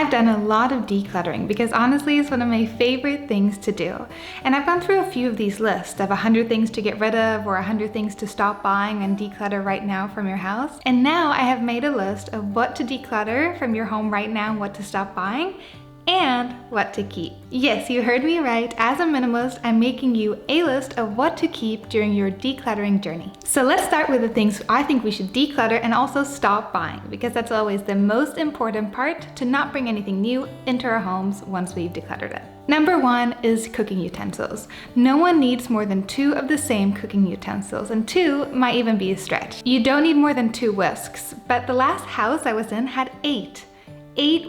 I've done a lot of decluttering because honestly it's one of my favorite things to do. And I've gone through a few of these lists of 100 things to get rid of or 100 things to stop buying and declutter right now from your house. And now I have made a list of what to declutter from your home right now and what to stop buying, and what to keep. Yes, you heard me right. As a minimalist, I'm making you a list of what to keep during your decluttering journey. So let's start with the things I think we should declutter and also stop buying, because that's always the most important part, to not bring anything new into our homes once we've decluttered it. Number one is cooking utensils. No one needs more than 2 of the same cooking utensils, and 2 might even be a stretch. You don't need more than 2 whisks, but the last house I was in had 8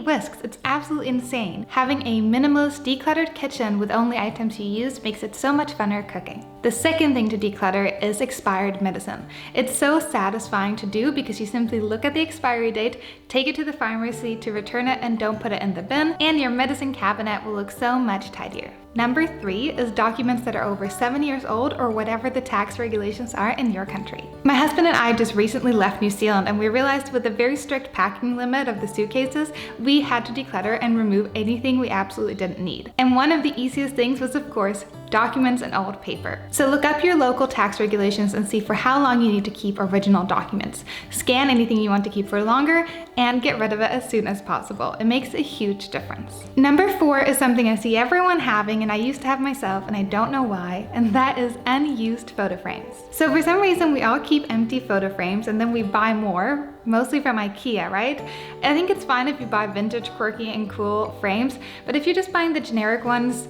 whisks. It's absolutely insane. Having a minimalist, decluttered kitchen with only items you use makes it so much funner cooking. The second thing to declutter is expired medicine. It's so satisfying to do because you simply look at the expiry date, take it to the pharmacy to return it, and don't put it in the bin, and your medicine cabinet will look so much tidier. Number 3 is documents that are over 7 years old or whatever the tax regulations are in your country. My husband and I just recently left New Zealand, and we realized with the very strict packing limit of the suitcases, we had to declutter and remove anything we absolutely didn't need. And one of the easiest things was, of course, documents and old paper. So look up your local tax regulations and see for how long you need to keep original documents. Scan anything you want to keep for longer and get rid of it as soon as possible. It makes a huge difference. Number 4 is something I see everyone having, and I used to have myself, and I don't know why, and that is unused photo frames. So for some reason we all keep empty photo frames and then we buy more, mostly from IKEA, right? I think it's fine if you buy vintage, quirky, and cool frames, but if you're just buying the generic ones,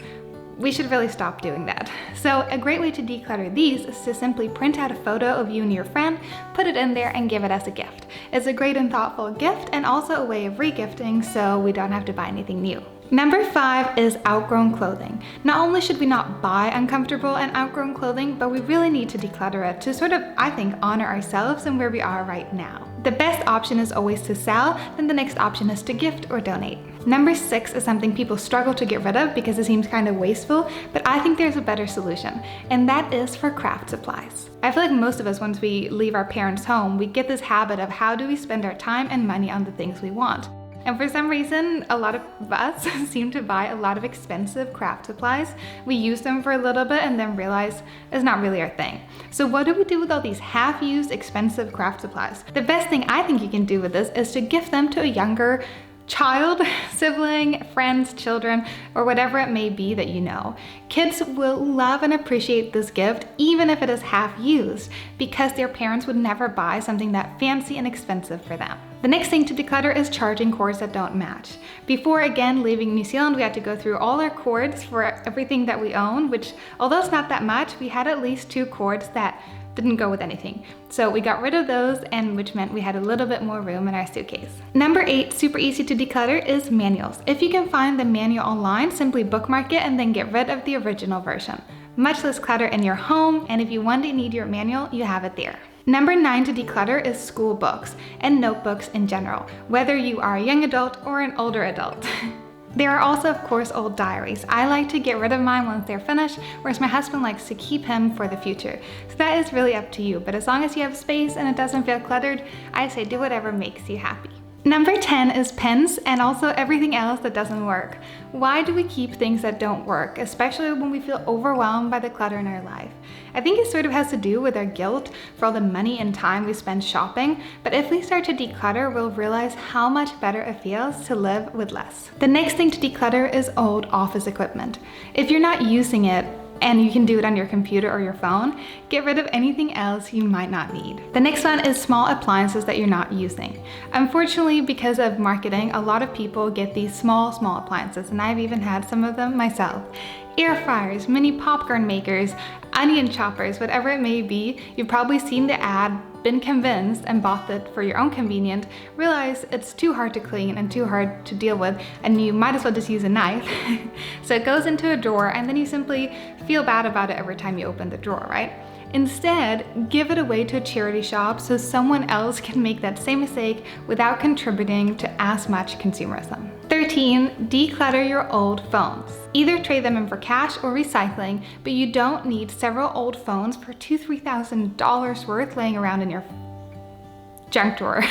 we should really stop doing that. So a great way to declutter these is to simply print out a photo of you and your friend, put it in there, and give it as a gift. It's a great and thoughtful gift, and also a way of regifting, so we don't have to buy anything new. Number 5 is outgrown clothing. Not only should we not buy uncomfortable and outgrown clothing, but we really need to declutter it to sort of, I think, honor ourselves and where we are right now. The best option is always to sell, then the next option is to gift or donate. Number 6 is something people struggle to get rid of because it seems kind of wasteful, but I think there's a better solution, and that is for craft supplies. I feel like most of us, once we leave our parents' home, we get this habit of how do we spend our time and money on the things we want. And for some reason, a lot of us seem to buy a lot of expensive craft supplies. We use them for a little bit and then realize it's not really our thing. So what do we do with all these half-used expensive craft supplies? The best thing I think you can do with this is to gift them to a younger child, sibling, friends, children, or whatever it may be that you know. Kids will love and appreciate this gift even if it is half used, because their parents would never buy something that fancy and expensive for them. The next thing to declutter is charging cords that don't match. Before, again, leaving New Zealand, we had to go through all our cords for everything that we own, which, although it's not that much, we had at least 2 cords that didn't go with anything. So we got rid of those, and which meant we had a little bit more room in our suitcase. Number 8, super easy to declutter, is manuals. If you can find the manual online, simply bookmark it and then get rid of the original version. Much less clutter in your home, and if you one day need your manual, you have it there. Number 9 to declutter is school books and notebooks in general, whether you are a young adult or an older adult. There are also, of course, old diaries. I like to get rid of mine once they're finished, whereas my husband likes to keep him for the future. So that is really up to you, but as long as you have space and it doesn't feel cluttered, I say do whatever makes you happy. Number 10 is pens and also everything else that doesn't work. Why do we keep things that don't work, especially when we feel overwhelmed by the clutter in our life? I think it sort of has to do with our guilt for all the money and time we spend shopping, but if we start to declutter, we'll realize how much better it feels to live with less. The next thing to declutter is old office equipment. If you're not using it, and you can do it on your computer or your phone, get rid of anything else you might not need. The next one is small appliances that you're not using. Unfortunately, because of marketing, a lot of people get these small appliances, and I've even had some of them myself. Air fryers, mini popcorn makers, onion choppers, whatever it may be, you've probably seen the ad, been convinced, and bought it for your own convenience, realize it's too hard to clean and too hard to deal with, and you might as well just use a knife. So it goes into a drawer, and then you simply feel bad about it every time you open the drawer, right? Instead, give it away to a charity shop so someone else can make that same mistake without contributing to as much consumerism. 13, declutter your old phones. Either trade them in for cash or recycling, but you don't need several old phones for $2,000–$3,000 worth laying around in your junk drawer.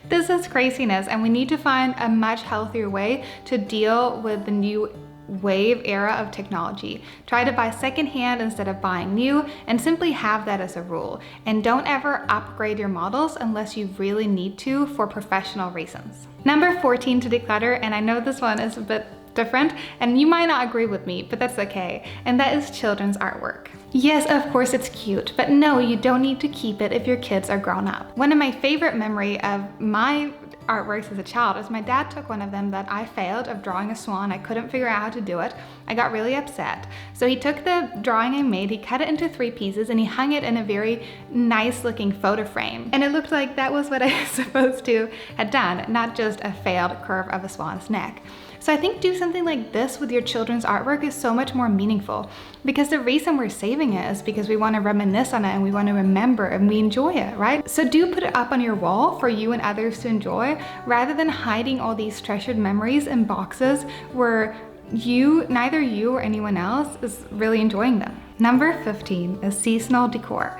This is craziness, and we need to find a much healthier way to deal with the new wave era of technology. Try to buy secondhand instead of buying new, and simply have that as a rule. And don't ever upgrade your models unless you really need to for professional reasons. Number 14 to declutter, and I know this one is a bit different and you might not agree with me, but that's okay, and that is children's artwork. Yes, of course it's cute, but no, you don't need to keep it if your kids are grown up. One of my favorite memory of my artworks as a child is my dad took one of them that I failed of drawing a swan. I couldn't figure out how to do it. I got really upset. So he took the drawing I made, he cut it into 3 pieces, and he hung it in a very nice looking photo frame. And it looked like that was what I was supposed to have done, not just a failed curve of a swan's neck. So I think do something like this with your children's artwork is so much more meaningful, because the reason we're saving it is because we want to reminisce on it and we want to remember and we enjoy it, right? So do put it up on your wall for you and others to enjoy, rather than hiding all these treasured memories in boxes where neither you or anyone else is really enjoying them. Number 15 is seasonal decor.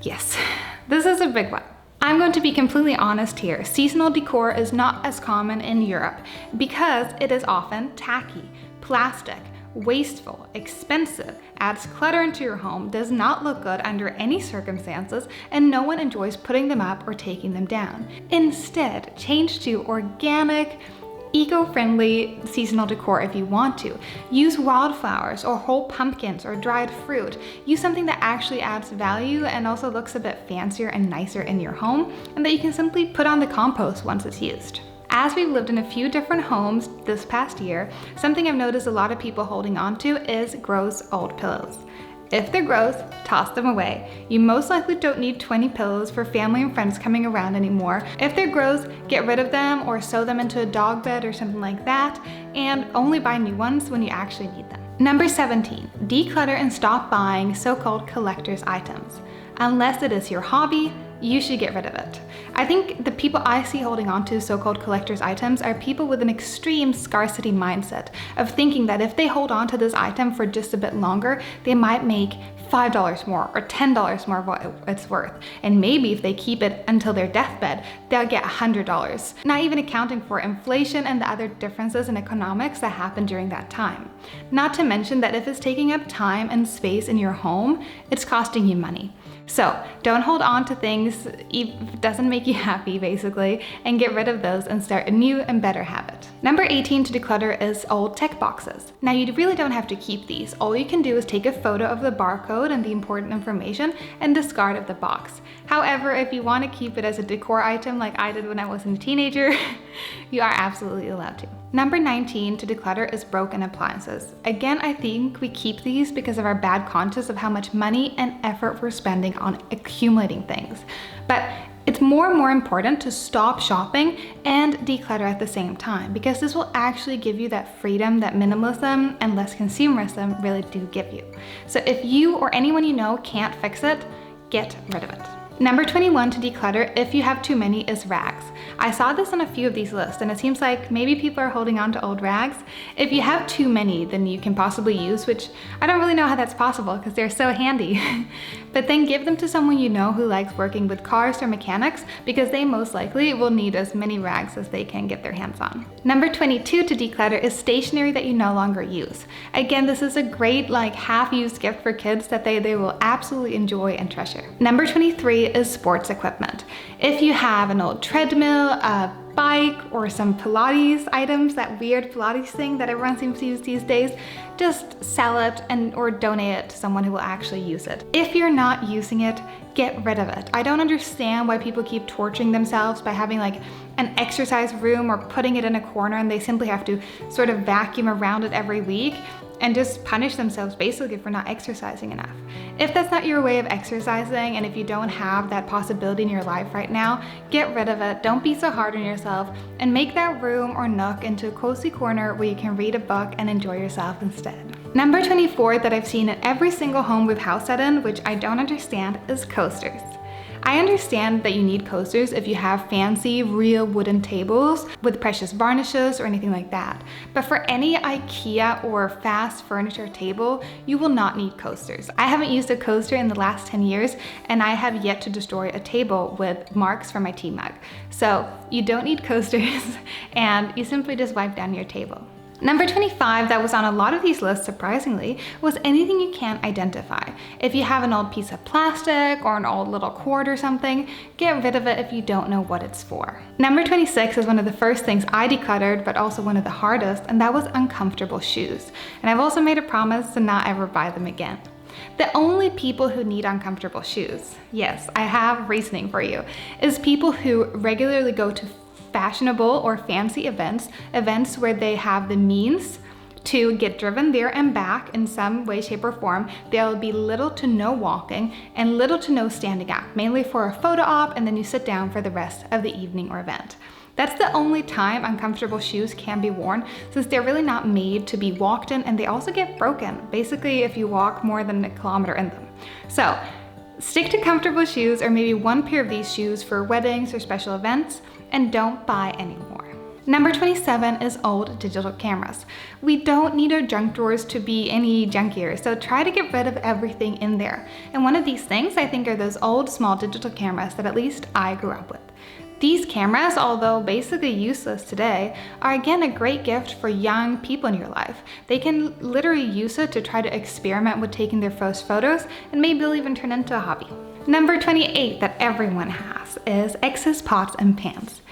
Yes, this is a big one. I'm going to be completely honest here. Seasonal decor is not as common in Europe because it is often tacky, plastic, wasteful, expensive, adds clutter into your home, does not look good under any circumstances, and no one enjoys putting them up or taking them down. Instead, change to organic, eco-friendly seasonal decor if you want to. Use wildflowers or whole pumpkins or dried fruit. Use something that actually adds value and also looks a bit fancier and nicer in your home, and that you can simply put on the compost once it's used. As we've lived in a few different homes this past year, something I've noticed a lot of people holding on to is gross old pillows. If they're gross, toss them away. You most likely don't need 20 pillows for family and friends coming around anymore. If they're gross, get rid of them or sew them into a dog bed or something like that, and only buy new ones when you actually need them. Number 17, declutter and stop buying so-called collector's items. Unless it is your hobby, you should get rid of it. I think the people I see holding on to so-called collector's items are people with an extreme scarcity mindset of thinking that if they hold on to this item for just a bit longer, they might make $5 more or $10 more of what it's worth. And maybe if they keep it until their deathbed, they'll get $100. Not even accounting for inflation and the other differences in economics that happen during that time. Not to mention that if it's taking up time and space in your home, it's costing you money. So don't hold on to things if it doesn't make you happy, basically, and get rid of those and start a new and better habit. Number 18 to declutter is old tech boxes. Now you really don't have to keep these. All you can do is take a photo of the barcode and the important information and discard of the box. However, if you want to keep it as a decor item like I did when I was a teenager, you are absolutely allowed to. Number 19 to declutter is broken appliances. Again, I think we keep these because of our bad conscience of how much money and effort we're spending on accumulating things. But it's more and more important to stop shopping and declutter at the same time, because this will actually give you that freedom that minimalism and less consumerism really do give you. So if you or anyone you know can't fix it, get rid of it. Number 21 to declutter, if you have too many, is rags. I saw this on a few of these lists and it seems like maybe people are holding on to old rags. If you have too many, then you can possibly use, which I don't really know how that's possible because they're so handy. But then give them to someone you know who likes working with cars or mechanics, because they most likely will need as many rags as they can get their hands on. Number 22 to declutter is stationery that you no longer use. Again, this is a great half-used gift for kids that they will absolutely enjoy and treasure. Number 23 is sports equipment. If you have an old treadmill, a bike, or some Pilates items, that weird Pilates thing that everyone seems to use these days, just sell it or donate it to someone who will actually use it. If you're not using it, get rid of it. I don't understand why people keep torturing themselves by having an exercise room or putting it in a corner and they simply have to sort of vacuum around it every week and just punish themselves basically for not exercising enough. If that's not your way of exercising, and if you don't have that possibility in your life right now, get rid of it. Don't be so hard on yourself, and make that room or nook into a cozy corner where you can read a book and enjoy yourself instead. Number 24 that I've seen in every single home we've house sat in, which I don't understand, is coasters. I understand that you need coasters if you have fancy, real wooden tables with precious varnishes or anything like that. But for any IKEA or fast furniture table, you will not need coasters. I haven't used a coaster in the last 10 years, and I have yet to destroy a table with marks from my tea mug. So you don't need coasters, and you simply just wipe down your table. Number 25 that was on a lot of these lists, surprisingly, was anything you can't identify. If you have an old piece of plastic or an old little cord or something, get rid of it if you don't know what it's for. Number 26 is one of the first things I decluttered, but also one of the hardest, and that was uncomfortable shoes. And I've also made a promise to not ever buy them again. The only people who need uncomfortable shoes, yes, I have reasoning for you, is people who regularly go to fashionable or fancy events where they have the means to get driven there and back in some way, shape, or form. There will be little to no walking and little to no standing up, mainly for a photo op, and then you sit down for the rest of the evening or event. That's the only time uncomfortable shoes can be worn, since they're really not made to be walked in, and they also get broken, basically if you walk more than a kilometer in them. So stick to comfortable shoes, or maybe one pair of these shoes for weddings or special events, and don't buy any more. Number 27 is old digital cameras. We don't need our junk drawers to be any junkier, so try to get rid of everything in there. And one of these things I think are those old small digital cameras that at least I grew up with. These cameras, although basically useless today, are again a great gift for young people in your life. They can literally use it to try to experiment with taking their first photos, and maybe it'll even turn into a hobby. Number 28 that everyone has is excess pots and pans.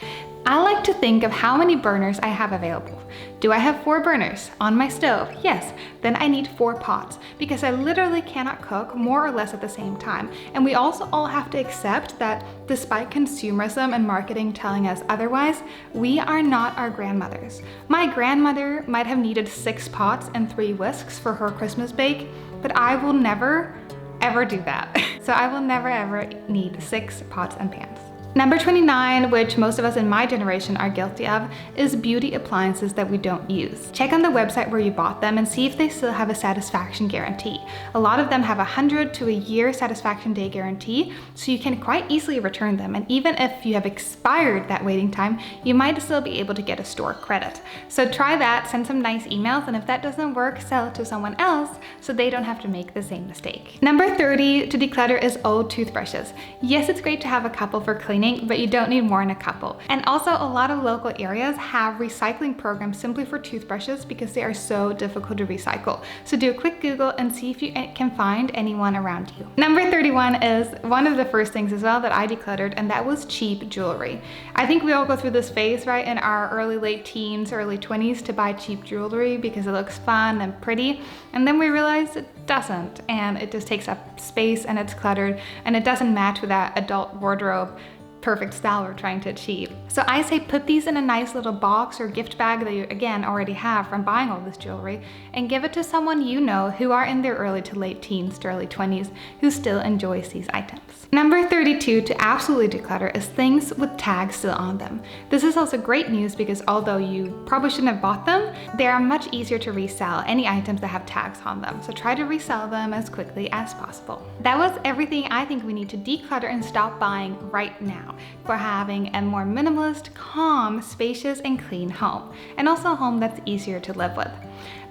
I like to think of how many burners I have available. Do I have 4 burners on my stove? Yes, then I need 4 pots, because I literally cannot cook more or less at the same time. And we also all have to accept that despite consumerism and marketing telling us otherwise, we are not our grandmothers. My grandmother might have needed 6 pots and 3 whisks for her Christmas bake, but I will never ever do that. So I will never ever need 6 pots and pans. Number 29, which most of us in my generation are guilty of, is beauty appliances that we don't use. Check on the website where you bought them and see if they still have a satisfaction guarantee. A lot of them have a 100 to a year satisfaction day guarantee, so you can quite easily return them. And even if you have expired that waiting time, you might still be able to get a store credit. So try that, send some nice emails, and if that doesn't work, sell it to someone else so they don't have to make the same mistake. Number 30 to declutter is old toothbrushes. Yes, it's great to have a couple for cleaning, but you don't need more than a couple. And also, a lot of local areas have recycling programs simply for toothbrushes because they are so difficult to recycle. So do a quick Google and see if you can find anyone around you. Number 31 is one of the first things as well that I decluttered, and that was cheap jewelry. I think we all go through this phase, right, in our early, late teens, early 20s to buy cheap jewelry because it looks fun and pretty, and then we realize it doesn't, and it just takes up space and it's cluttered, and it doesn't match with that adult wardrobe perfect style we're trying to achieve. So I say put these in a nice little box or gift bag that you again already have from buying all this jewelry, and give it to someone you know who are in their early to late teens to early 20s who still enjoys these items. Number 32 to absolutely declutter is things with tags still on them. This is also great news because although you probably shouldn't have bought them, they are much easier to resell any items that have tags on them. So try to resell them as quickly as possible. That was everything I think we need to declutter and stop buying right now for having a more minimalist, calm, spacious, and clean home, and also a home that's easier to live with.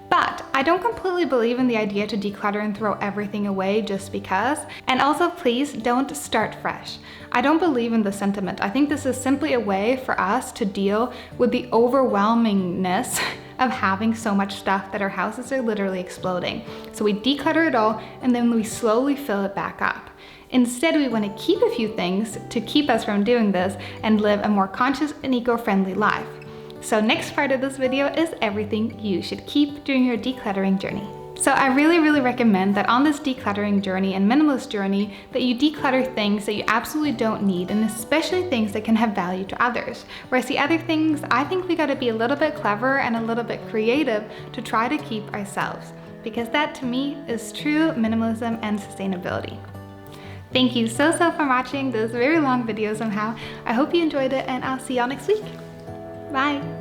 But I don't completely believe in the idea to declutter and throw everything away just because. And also, please don't start fresh. I don't believe in the sentiment. I think this is simply a way for us to deal with the overwhelmingness of having so much stuff that our houses are literally exploding. So we declutter it all and then we slowly fill it back up. Instead, we want to keep a few things to keep us from doing this and live a more conscious and eco-friendly life. So next part of this video is everything you should keep during your decluttering journey. So I really recommend that on this decluttering journey and minimalist journey that you declutter things that you absolutely don't need, and especially things that can have value to others. Whereas the other things, I think we gotta be a little bit clever and a little bit creative to try to keep ourselves, because that to me is true minimalism and sustainability. Thank you so for watching this very long video somehow. I hope you enjoyed it, and I'll see y'all next week. Bye.